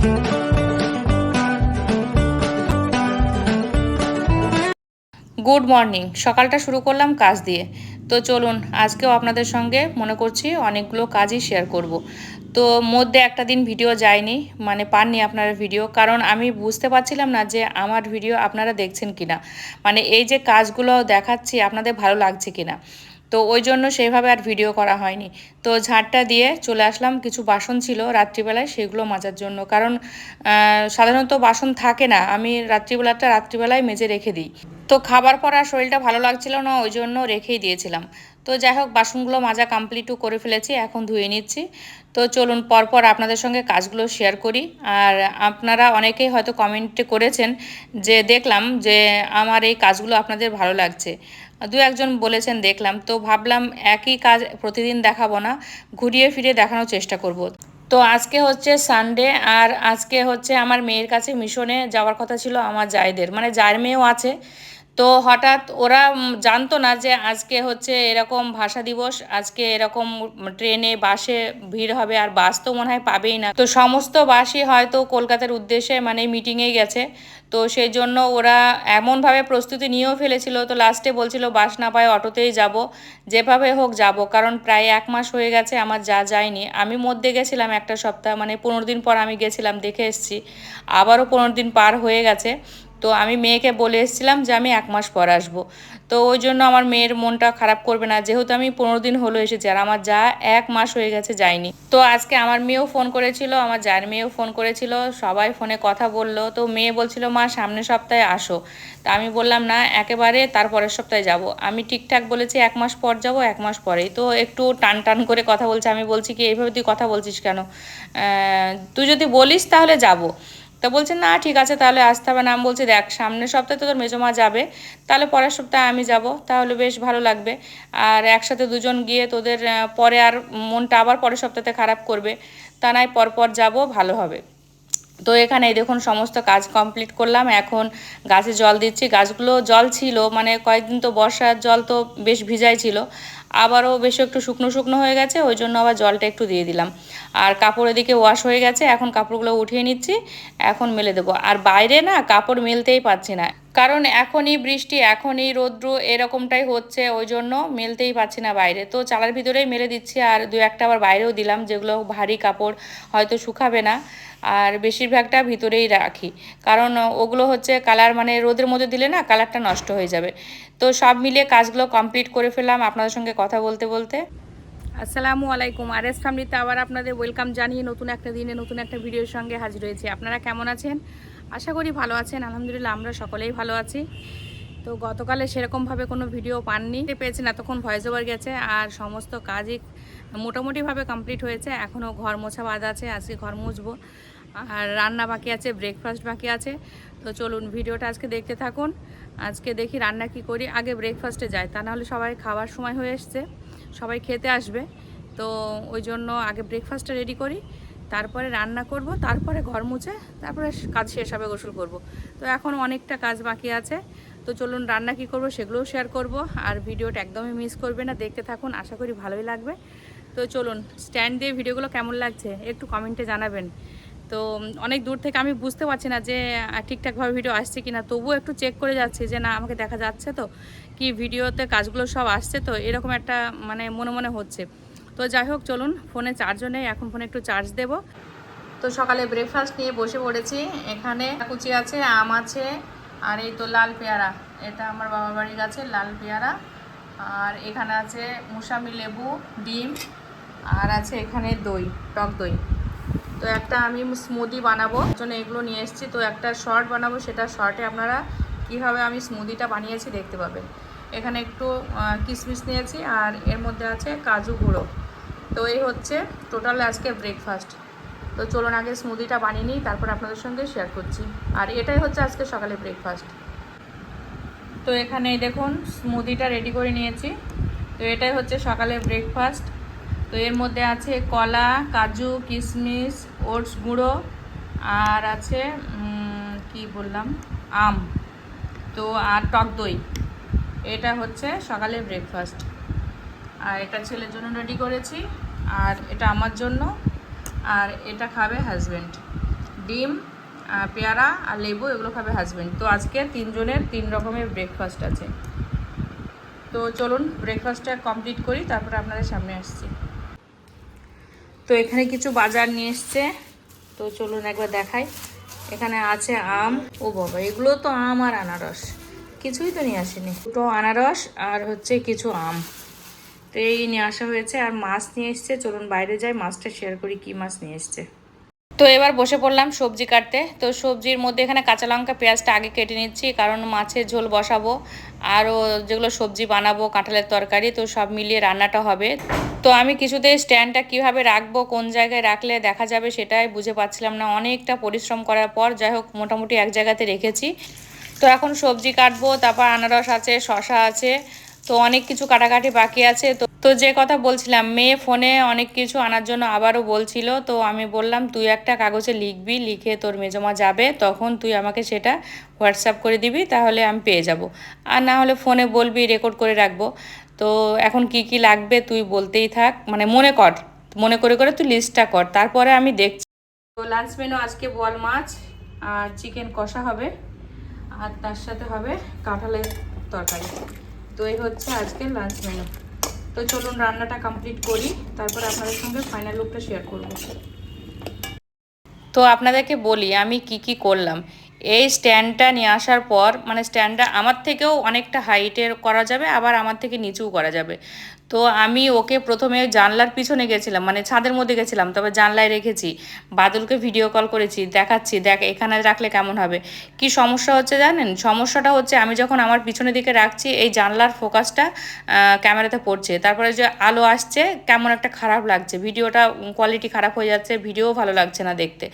Good morning. সকালটা শুরু করলাম কাজ দিয়ে। তো চলুন আজকেও আপনাদের সঙ্গে মনে করছি অনেকগুলো কাজই শেয়ার করব। তো মধ্যে একটা দিন ভিডিও যায়নি, মানে পাননি আপনারা ভিডিও, কারণ আমি বুঝতে পারছিলাম না যে আমার ভিডিও আপনারা দেখছেন কিনা, মানে এই যে কাজগুলো দেখাচ্ছি আপনাদের ভালো লাগছে কিনা। তো ওই জন্য সেইভাবে আর ভিডিও করা হয়নি। তো ঝাঁটটা দিয়ে চলে আসলাম, কিছু বাসন ছিল রাত্রিবেলায় সেগুলো মাজার জন্য, কারণ সাধারণত বাসন থাকে না, আমি রাত্রিবেলায় মেজে রেখে দিই। তো খাবার পর আর শরীরটা ভালো লাগছিল না, ওই জন্য রেখেই দিয়েছিলাম। তো যাই হোক, বাসনগুলো মাজা কমপ্লিটও করে ফেলেছি, এখন ধুয়ে নিচ্ছি। তো চলুন পরপর আপনাদের সঙ্গে কাজগুলো শেয়ার করি। আর আপনারা অনেকেই হয়তো কমেন্টে করেছেন যে দেখলাম যে আমার এই কাজগুলো আপনাদের ভালো লাগছে, দু একজন বলেছেন দেখলাম। তো ভাবলাম একই কাজ প্রতিদিন দেখাবো না, ঘুরিয়ে ফিরিয়ে দেখানোর চেষ্টা করব। তো আজকে হচ্ছে সানডে, আর আজকে হচ্ছে আমার মেয়ের কাছে মিশনে যাওয়ার কথা ছিল, আমার জায়েদের, মানে জায়ের মেয়েও আছে। তো হঠাৎ ওরা জানতো না যে আজকে হচ্ছে এরকম ভাষা দিবস, আজকে এরকম ট্রেনে বাসে ভিড় হবে, আর বাস তো মনে হয় পাবেই না। তো সমস্ত বাসই হয়তো কলকাতার উদ্দেশ্যে মানে মিটিংয়ে গেছে। তো সেই জন্য ওরা এমনভাবে প্রস্তুতি নিয়েও ফেলেছিল, তো লাস্টে বলছিল বাস না পায় অটোতেই যাব, যেভাবে হোক যাব। কারণ প্রায় 1 মাস হয়ে গেছে আমার যায়নি। আমি মধ্যে গেছিলাম একটা সপ্তাহ, মানে 15 দিন পর আমি গেছিলাম, দেখে এসেছি। আবারও 15 দিন পার হয়ে গেছে। তো আমি মেয়েকে বলে এসেছিলাম যে আমি 1 মাস পর আসবো। তো ওই জন্য আমার মেয়ের মনটা খারাপ করবে না, যেহেতু আমি 15 দিন হলো এসেছি, আর আমার 1 মাস হয়ে গেছে যায়নি। তো আজকে আমার মেয়েও ফোন করেছিল, আমার জায়ের মেয়েও ফোন করেছিল, সবাই ফোনে কথা বললো। তো মেয়ে বলছিল মা সামনের সপ্তাহে আসো। তা আমি বললাম না, একেবারে তারপরের সপ্তাহে যাব। আমি ঠিকঠাক বলেছি 1 মাস পর যাব, 1 মাস পরেই। তো একটু টান টান করে কথা বলছে। আমি বলছি কি এইভাবে তুই কথা বলছিস কেন, তুই যদি বলিস তাহলে যাব। তা বলছে না ঠিক আছে তাহলে আসতে হবে না। আমি বলছি দেখ সামনের সপ্তাহে তো তোর মেজমা যাবে, তাহলে পরের সপ্তাহে আমি যাব, তাহলে বেশ ভালো লাগবে। আর একসাথে দুজন গিয়ে তোদের পরে আর মনটা আবার পরের সপ্তাহে খারাপ করবে, তা নয় পরপর যাব, ভালো হবে। তো এখানে দেখুন সমস্ত কাজ কমপ্লিট করলাম, এখন গাছে জল দিচ্ছি। গাছগুলো জল ছিল, মানে কয়েকদিন তো বর্ষার জল তো বেশ ভিজাই ছিল, আবারও বেশ একটু শুকনো শুকনো হয়ে গেছে, ওই জন্য আবার জলটা একটু দিয়ে দিলাম। আর কাপড় এদিকে ওয়াশ হয়ে গেছে, এখন কাপড়গুলো উঠিয়ে নিচ্ছি, এখন মেলে দেবো। আর বাইরে না কাপড় মেলতেই পারছি না, কারণ এখনই বৃষ্টি এখনই রৌদ্র এরকমটাই হচ্ছে, ওই জন্য মেলতেই পারছি না বাইরে। তো চালার ভিতরেই মেলে দিচ্ছি, আর দু একটা আবার বাইরেও দিলাম, যেগুলো ভারী কাপড় হয়তো শুকাবে না। আর বেশিরভাগটা ভিতরেই রাখি, কারণ ওগুলো হচ্ছে কালার, মানে রোদের মধ্যে দিলে না কালারটা নষ্ট হয়ে যাবে। তো সব মিলিয়ে কাজগুলো কমপ্লিট করে ফেললাম আপনাদের সঙ্গে কথা বলতে বলতে। আসসালামু আলাইকুম। আর এস ফ্যামিলিতে আবার আপনাদের ওয়েলকাম জানিয়ে নতুন একটা দিনে নতুন একটা ভিডিওর সঙ্গে হাজির হয়েছি। আপনারা কেমন আছেন? আশা করি ভালো আছেন। আলহামদুলিল্লাহ আমরা সকলেই ভালো আছি। তো গতকালে সেরকমভাবে কোনো ভিডিও পাননি, পেয়েছেন এতক্ষণ ভয়েস ওভার গেছে, আর সমস্ত কাজই মোটামুটিভাবে কমপ্লিট হয়েছে। এখনও ঘর মোছা বাদ আছে, আজকে ঘর মুছবো, আর রান্না বাকি আছে, ব্রেকফাস্ট বাকি আছে। তো চলুন ভিডিওটা আজকে দেখতে থাকুন। আজকে দেখি রান্না কি করি, আগে ব্রেকফাস্টে যাই, তা নাহলে সবাই খাওয়ার সময় হয়ে এসছে, সবাই খেতে আসবে। তো ওই জন্য আগে ব্রেকফাস্টটা রেডি করি, তারপরে রান্না করব, তারপরে ঘর মুছে, তারপরে কাজ শেষ হবে, গোসল করব। তো এখন অনেকটা কাজ বাকি আছে। তো চলুন রান্না কি করব সেগুলোও শেয়ার করব, আর ভিডিওটা একদমই মিস করবে না, দেখতে থাকুন, আশা করি ভালোই লাগবে। তো চলুন, স্ট্যান্ড দিয়ে ভিডিওগুলো কেমন লাগছে একটু কমেন্টে জানাবেন। তো অনেক দূর থেকে আমি বুঝতে পারছি না যে ঠিকঠাকভাবে ভিডিও আসছে কি না, তবুও একটু চেক করে যাচ্ছি যে না আমাকে দেখা যাচ্ছে তো, কি ভিডিওতে কাজগুলো সব আসছে তো, এরকম একটা মানে মনে মনে হচ্ছে। তো যাই হোক চলুন, ফোনে চার্জও নেই, এখন ফোনে একটু চার্জ দেব। তো সকালে ব্রেকফাস্ট নিয়ে বসে পড়েছি। এখানে কুচি আছে, আম আছে, আর এই তো লাল পেয়ারা, এটা আমার বাবার বাড়ির গাছে লাল পেয়ারা। আর এখানে আছে মুসাম্বি লেবু, ডিম, আর আছে এখানে দই, টক দই। তো একটা আমি স্মুদি বানাবো জন্য এগুলো নিয়ে এসেছি। তো একটা শর্ট বানাবো, সেটা শর্টে আপনারা কীভাবে আমি স্মুদিটা বানিয়েছি দেখতে পাবেন। এখানে একটু কিশমিশ নিয়েছি, আর এর মধ্যে আছে কাজু গুঁড়ো। তো এই হচ্ছে টোটাল আজকে ব্রেকফাস্ট। তো চলুন আগে স্মুদিটা বানিয়ে নিই, তারপর আপনাদের সঙ্গে শেয়ার করছি। আর এটাই হচ্ছে আজকে সকালে ব্রেকফাস্ট। তো এখানে দেখুন স্মুদিটা রেডি করে নিয়েছি। তো এটাই হচ্ছে সকালে ব্রেকফাস্ট। তো এর মধ্যে আছে কলা, কাজু, কিশমিশ, ওটস গুঁড়ো, আর আছে কি বললাম, আম, তো আর টক দই। এটা হচ্ছে সকালে ব্রেকফাস্ট। আর এটা ছেলের জন্য রেডি করেছি, আর এটা আমার জন্য, আর এটা খাবে হাজব্যান্ড। ডিম, পেয়ারা আর লেবু, এগুলো খাবে হাজব্যান্ড। তো আজকে 3 জনের 3 রকমের ব্রেকফাস্ট আছে। তো চলুন ব্রেকফাস্টটা কমপ্লিট করি, তারপরে আপনাদের সামনে আসছি। তো এখানে কিছু বাজার নিয়ে এসছে, তো চলুন একবার দেখাই। এখানে আছে আম, ও বাবা এগুলো তো আম আর আনারস, কিছুই তো নিয়ে আসেনি। দুটো আনারস আর হচ্ছে কিছু আম, তো এই নিয়ে আসা হয়েছে। আর মাছ নিয়ে এসছে, চলুন বাইরে যাই, মাছটা শেয়ার করি কি মাছ নিয়ে এসছে। তো এবার বসে পড়লাম সবজি কাটতে। তো সবজির মধ্যে এখানে কাঁচা লঙ্কা পেঁয়াজটা আগে কেটে নিচ্ছি, কারণ মাছের ঝোল বসাবো, আরও যেগুলো সবজি বানাবো, কাঁঠালের তরকারি, তো সব মিলিয়ে রান্নাটা হবে। তো আমি কিছুতে স্ট্যান্ডটা কিভাবে রাখবো, কোন জায়গায় রাখলে দেখা যাবে সেটাই বুঝে পাচ্ছিলাম না। অনেকটা পরিশ্রম করার পর যাই হোক মোটামুটি এক জায়গাতে রেখেছি। তো এখন সবজি কাটবো, তারপর আনারস আছে, শশা আছে, তো অনেক কিছু কাটাকাটি বাকি আছে। তো যে কথা বলছিলাম, মেয়ে ফোনে অনেক কিছু আনার জন্য আবারও বলছিল, তো আমি বললাম তুই একটা কাগজে লিখবি, লিখে তোর মেজমা যাবে তখন তুই আমাকে সেটা হোয়াটসঅ্যাপ করে দিবি, তাহলে আমি পেয়ে যাব। আর না হলে ফোনে বলবি, রেকর্ড করে রাখবো। তো এখন কি কি লাগবে তুই বলতেই থাক, মানে মনে কর, মনে করে করে তুই লিস্টটা কর, তারপরে আমি দেখছি। তো লাঞ্চ মেনু আজকে বোয়াল মাছ আর চিকেন কষা হবে, আর তার সাথে হবে কাঁঠালের তরকারি। তো এই হচ্ছে আজকের লাঞ্চ মেনু। তো চলুন রান্নাটা কমপ্লিট করি, তারপর আপনাদের সঙ্গে ফাইনাল লুকটা শেয়ার করব। তো আপনাদেরকে বলি আমি কি কি করলাম। এই স্ট্যান্ডটা নিয়ে আসার পর, মানে স্ট্যান্ডটা আমার থেকেও অনেকটা হাইটের করা যাবে, আবার আমার থেকে নিচুও করা যাবে। তো আমি ওকে প্রথমে জানলার পিছনে গেছিলাম, মানে ছাদের মধ্যে গেছিলাম, তবে জানলায় রেখেছি। বাদলকে ভিডিও কল করেছি, দেখাচ্ছি দেখ এখানে রাখলে কেমন হবে। কি সমস্যা হচ্ছে জানেন? সমস্যাটা হচ্ছে আমি যখন আমার পিছনের দিকে রাখছি, এই জানলার ফোকাসটা ক্যামেরাতে পড়ছে, তারপরে যে আলো আসছে কেমন একটা খারাপ লাগছে, ভিডিওটা কোয়ালিটি খারাপ হয়ে যাচ্ছে, ভিডিও ভালো লাগছে না দেখতে।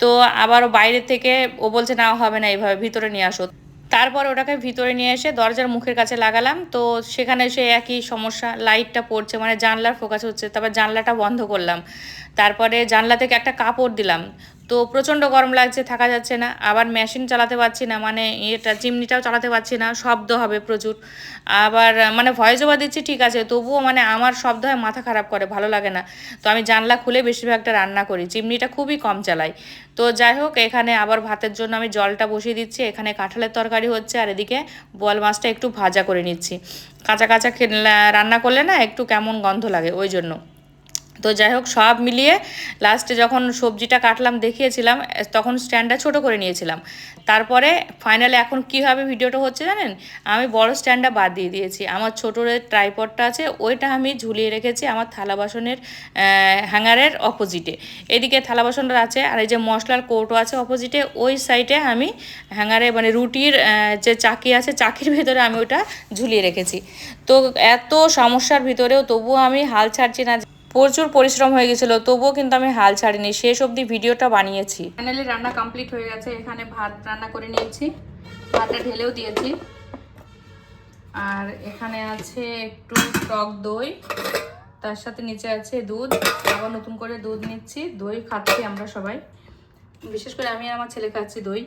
তো আবারও বাইরে থেকে ও বলছে না হবে না, এইভাবে ভিতরে নিয়ে আসো। তারপর ওটাকে ভিতরে নিয়ে এসে দরজার মুখের কাছে লাগালাম, তো সেখানে সে একই সমস্যা, লাইটটা পড়ছে, মানে জানলার ফোকাস হচ্ছে। তারপর জানলাটা বন্ধ করলাম, তারপরে জানলা থেকে একটা কাপড় দিলাম। তো প্রচণ্ড গরম লাগছে, থাকা যাচ্ছে না। আবার মেশিন চালাতে পারছি না, মানে এটা চিমনিটাও চালাতে পারছি না, শব্দ হবে প্রচুর। আবার মানে ভয়েস ওভার দিচ্ছি ঠিক আছে, তবুও মানে আমার শব্দ হয়, মাথা খারাপ করে, ভালো লাগে না। তো আমি জানলা খুলে বেশিরভাগটা রান্না করি, চিমনিটা খুবই কম চালাই। তো যাই হোক এখানে আবার ভাতের জন্য আমি জলটা বসিয়ে দিচ্ছি, এখানে কাঁঠালের তরকারি হচ্ছে, আর এদিকে বোয়াল মাছটা একটু ভাজা করে নিচ্ছি। কাঁচা কাঁচা রান্না করলে না একটু কেমন গন্ধ লাগে, ওই জন্য। তো যাই হোক সব মিলিয়ে লাস্টে যখন সবজিটা কাটলাম দেখিয়েছিলাম, তখন স্ট্যান্ডটা ছোট করে নিয়েছিলাম। তারপরে ফাইনালে এখন কীভাবে ভিডিওটা হচ্ছে জানেন, আমি বড় স্ট্যান্ডটা বাদ দিয়ে দিয়েছি, আমার ছোটোর ট্রাইপডটা আছে ওইটা আমি ঝুলিয়ে রেখেছি আমার থালা বাসনের হ্যাঙ্গারের অপোজিটে। এদিকে থালা বাসনটা আছে, আর এই যে মশলার কৌটো আছে অপোজিটে, ওই সাইডে আমি হ্যাঙ্গারে মানে রুটির যে চাকি আছে, চাকির ভিতরে আমি ওটা ঝুলিয়ে রেখেছি। তো এত সমস্যার ভিতরেও তবুও আমি হাল ছাড়ছি না, প্রচুর পরিশ্রম হয়ে গেছিলো, তবুও কিন্তু আমি হাল ছাড়িনি, শেষ অবধি ভিডিওটা বানিয়েছি। ফাইনালি রান্না কমপ্লিট হয়ে গেছে, এখানে ভাত রান্না করে নিয়েছি, ভাতটা ঢেলেও দিয়েছি। আর এখানে আছে একটু টক দই, তার সাথে নিচে আছে দুধ, আবার নতুন করে দুধ নিচ্ছি, দই খাচ্ছি আমরা সবাই, বিশেষ করে আমি আর আমার ছেলে খাচ্ছি দই।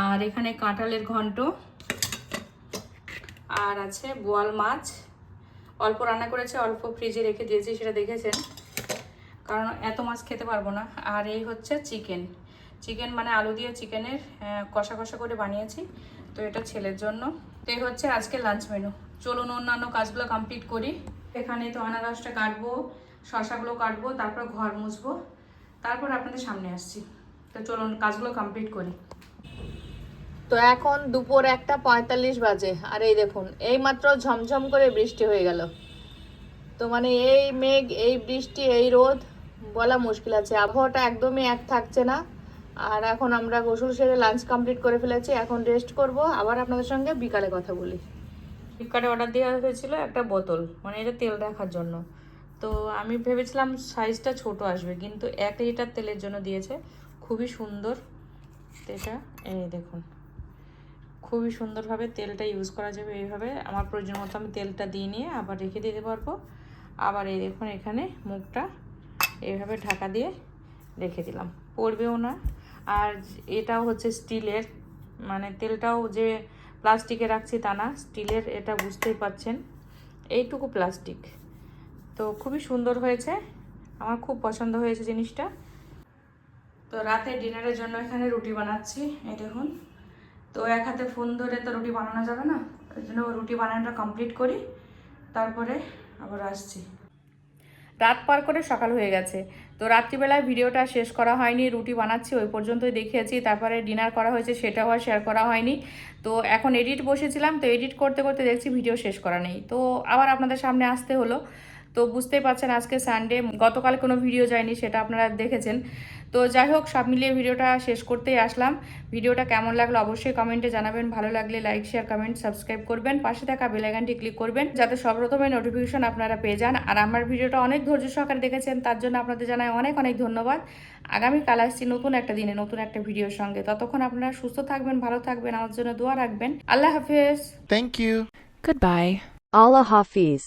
আর এখানে কাঁঠালের ঘন্ট, আর আছে বোয়াল মাছ, অল্প রান্না করেছে, অল্প ফ্রিজে রেখে দিয়েছি, সেটা দেখেছেন, কারণ এত মাছ খেতে পারবো না। আর এই হচ্ছে চিকেন মানে আলু দিয়ে চিকেনের কষা কষা করে বানিয়েছি, তো এটা ছেলের জন্য। তো এই হচ্ছে আজকে লাঞ্চ মেনু। চলুন অন্যান্য কাজগুলো কমপ্লিট করি। এখানে তো আনারসটা কাটবো, শশাগুলো কাটবো, তারপর ঘর মুছবো, তারপর আপনাদের সামনে আসছি। তো চলুন কাজগুলো কমপ্লিট করি। তো এখন দুপুর 1:45 বাজে, আর এই দেখুন এইমাত্র ঝমঝম করে বৃষ্টি হয়ে গেল। তো মানে এই মেঘ, এই বৃষ্টি, এই রোদ, বলা মুশকিল আছে, আবহাওয়াটা একদমই এক থাকছে না। আর এখন আমরা গোসল সেরে লাঞ্চ কমপ্লিট করে ফেলেছি, এখন রেস্ট করব, আবার আপনাদের সঙ্গে বিকালে কথা বলি। ফ্লিপকার্টে অর্ডার দেওয়া হয়েছিল একটা বোতল, মানে এটা তেল রাখার জন্য। তো আমি ভেবেছিলাম সাইজটা ছোট আসবে, কিন্তু 1 লিটার তেলের জন্য দিয়েছে, খুবই সুন্দর। এটা এই দেখুন, খুবই সুন্দরভাবে তেলটা ইউজ করা যাবে এইভাবে, আমার প্রয়োজন মতো আমি তেলটা দিয়ে নিয়ে আবার রেখে দিতে পারবো। আবার এই দেখুন এখানে মুখটা এইভাবে ঢাকা দিয়ে রেখে দিলাম, পড়বেও না। আর এটাও হচ্ছে স্টিলের, মানে তেলটাও যে প্লাস্টিকে রাখছি তা না, স্টিলের, এটা বুঝতেই পাচ্ছেন, এইটুকু প্লাস্টিক। তো খুবই সুন্দর হয়েছে, আমার খুব পছন্দ হয়েছে জিনিসটা। তো রাতে ডিনারের জন্য এখানে রুটি বানাচ্ছি, এই দেখুন। তো এক হাতে ফোন ধরে তো রুটি বানানো যাবে না, ওই জন্য রুটি বানানোটা কমপ্লিট করি, তারপরে আবার আসছি। রাত পার করে সকাল হয়ে গেছে। তো রাত্রিবেলায় ভিডিওটা শেষ করা হয়নি, রুটি বানাচ্ছি ওই পর্যন্তই দেখিয়েছি, তারপরে ডিনার করা হয়েছে সেটাও আর শেয়ার করা হয়নি। তো এখন এডিট বসেছিলাম, তো এডিট করতে করতে দেখছি ভিডিও শেষ করা নেই, তো আবার আপনাদের সামনে আসতে হলো। তো বুঝতেই পারছেন আজকে সানডে, গতকাল কোনো ভিডিও যায়নি, সেটা আপনারা দেখেছেন। তো যাই হোক, সব মিলিয়ে ভিডিওটা শেষ করতেই আসলাম। ভিডিওটা কেমন লাগলো অবশ্যই কমেন্টে জানাবেন, ভালো লাগলে লাইক শেয়ার কমেন্ট সাবস্ক্রাইব করবেন, পাশে থাকা বেল আইকনটি ক্লিক করবেন যাতে সর্বপ্রথমে নোটিফিকেশন আপনারা পেয়ে যান। আর আমার ভিডিওটা অনেক ধৈর্য সহকারে দেখেছেন, তার জন্য আপনাদের জানাই অনেক অনেক ধন্যবাদ। আগামীকাল আসছি নতুন একটা দিনে নতুন একটা ভিডিওর সঙ্গে, ততক্ষণ আপনারা সুস্থ থাকবেন, ভালো থাকবেন, আমার জন্য দোয়া রাখবেন। আল্লাহ হাফেজ। Thank you. Goodbye. Allah Hafiz.